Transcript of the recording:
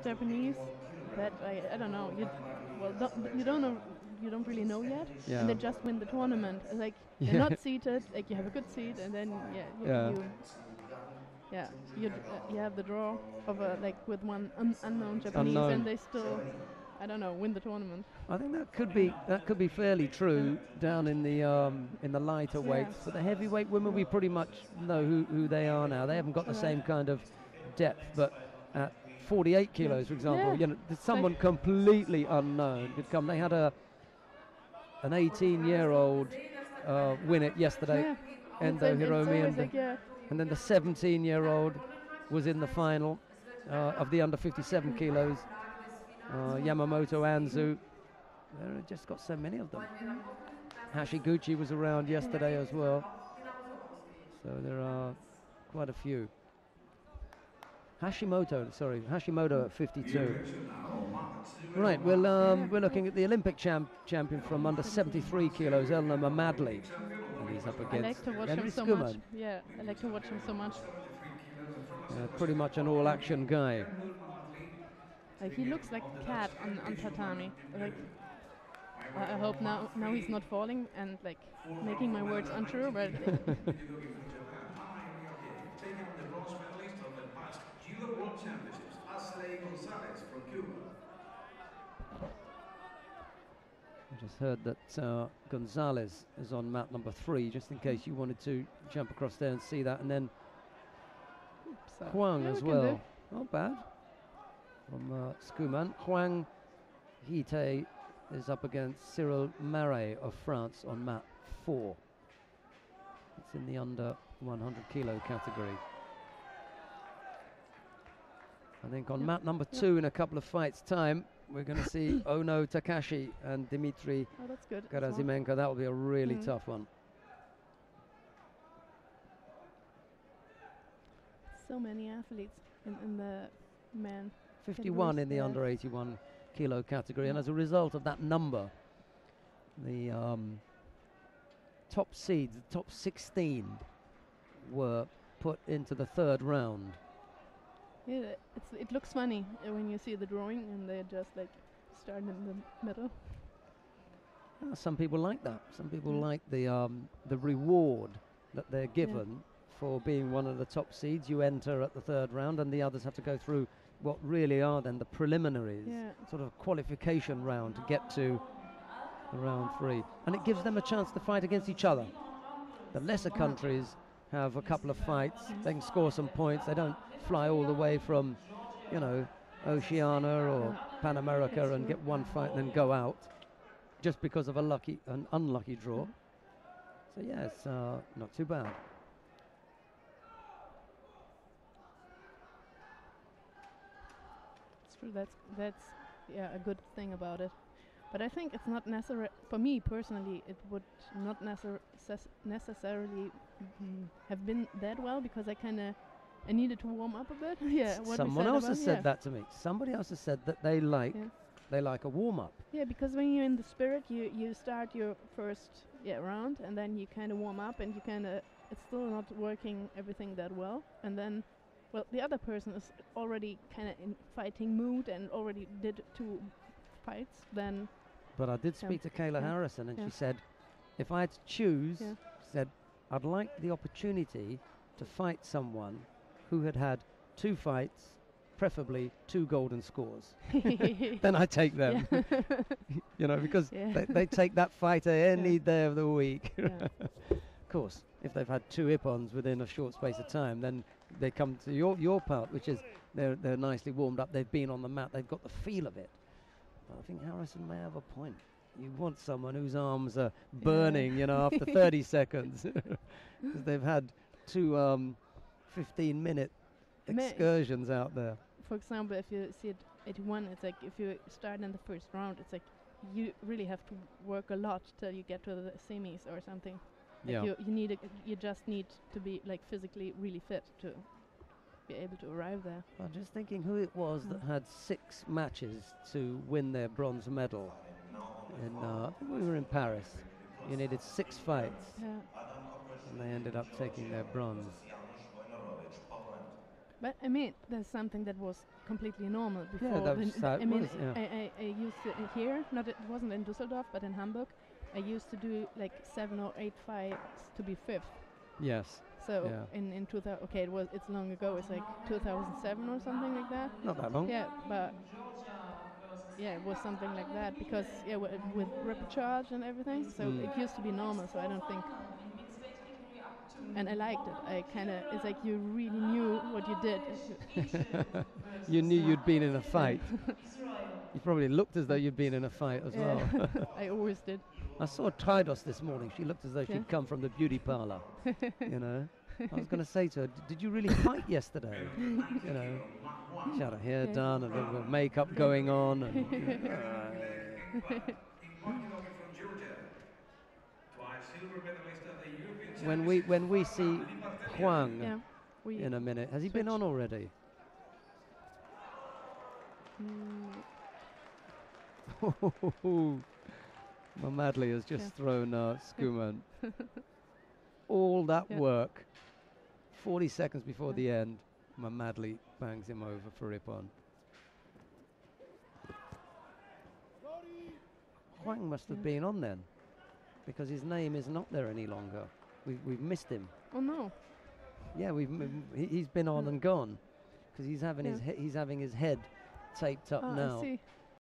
Japanese that I don't know. You don't know. You don't really know yet, Yeah. and they just win the tournament. Like they're Yeah. not seated. Like you have a good seat, and then Yeah. you have the draw of a like with one unknown Japanese, Unknown. and they still, I don't know, win the tournament. I think that could be fairly true down in the lighter weights. But the heavyweight women, we pretty much know who they are now. They haven't got the same kind of depth, but at 48 kilos, for example, Yeah. someone completely unknown could come. They had an 18-year-old win it yesterday, Endo Hiromi, and then the 17-year-old was in the final of the under 57 kilos. Yamamoto Anzu. There just got so many of them. Hashiguchi was around yesterday as well. So there are quite a few. Hashimoto at 52. Right, we're looking at the Olympic champion from under 73 kilos, Elnur Mammadli. And he's up against Henri Schoeman. Yeah, I like to watch him so much. Pretty much an all-action guy. Like he looks like a cat on tatami. Like I hope now he's not falling and like making my words untrue, but. Judo World Championships, AZE from Cuba. I just heard that Gonzalez is on mat number 3, just in case you wanted to jump across there and see that. And then Huang as well. Not bad. From Schoeman. Huang Hite is up against Cyril Marais of France on mat 4. It's in the under 100 kilo category. I think on mat number 2 in a couple of fights' time, we're going to see Ono Takashi and Dmitry Gerazimenko. That will be a really tough one. So many athletes in the men. 51 in the under 81 kilo category, and as a result of that number, the top seeds, the top 16, were put into the 3rd round. Yeah, it looks funny when you see the drawing and they just like start in the middle. Some people like that. Some people like the reward that they're given for being one of the top seeds. You enter at the 3rd round, and the others have to go through what really are then the preliminaries, sort of qualification round to get to the round 3, and it gives them a chance to fight against each other. The lesser countries have a couple of fights, they can score some points, they don't fly all the way from, Oceania or Pan America and get one fight and then go out just because of an unlucky draw. So yeah, it's not too bad. It's true, that's a good thing about it. But I think it's not necessary, for me personally, it would not necessarily have been that well, because I needed to warm up a bit. Someone else has said that to me. Somebody else has said that they like a warm up. Yeah, because when you're in the spirit, you start your first round, and then you kind of warm up, and it's still not working everything that well, and then the other person is already kind of in fighting mood and already did 2 fights. Then. But I did speak to Kayla Harrison, and she said, if I had to choose, she said, I'd like the opportunity to fight someone who had 2 fights, preferably 2 golden scores. Then I take them. Because they take that fighter any day of the week. Of course, if they've had 2 ippons within a short space of time, then they come to your part, which is they're nicely warmed up, they've been on the mat, they've got the feel of it. I think Harrison may have a point. You want someone whose arms are burning, after 30 seconds. Because they've had 2 15-minute excursions out there. For example, if you see it 81, it's like if you start in the first round, it's like you really have to work a lot till you get to the semis or something. Like you just need to be like physically really fit to be able to arrive there. I'm just thinking who it was that had 6 matches to win their bronze medal. I think we were in Paris. You needed 6 fights, and they ended up taking their bronze. But I mean, there's something that was completely normal before. Yeah, that was I mean, was, yeah. I used to here. It wasn't in Dusseldorf, but in Hamburg. I used to do like 7 or 8 fights to be 5th. Yes. So Yeah. in 2000, okay, it's long ago. It's like 2007 or something like that. Not that long. Yeah, but yeah, it was something like that because with repercharge and everything. So it used to be normal. So I don't think. And I liked it. It's like you really knew what you did. You knew you'd been in a fight. You probably looked as though you'd been in a fight as well. I always did. I saw Tridos this morning. She looked as though she'd come from the beauty parlour. You know, I was going to say to her, "Did you really fight yesterday?" You know, she had her hair done and the makeup going on. And, when we see Huang in a minute, has he been on already? Mammadli has just thrown Schoeman. All that work, 40 seconds before the end, Mammadli bangs him over for Ippon. Huang must have been on then, because his name is not there any longer. We've missed him. Oh no. Yeah, he's been on and gone, because he's having his head taped up now. I see.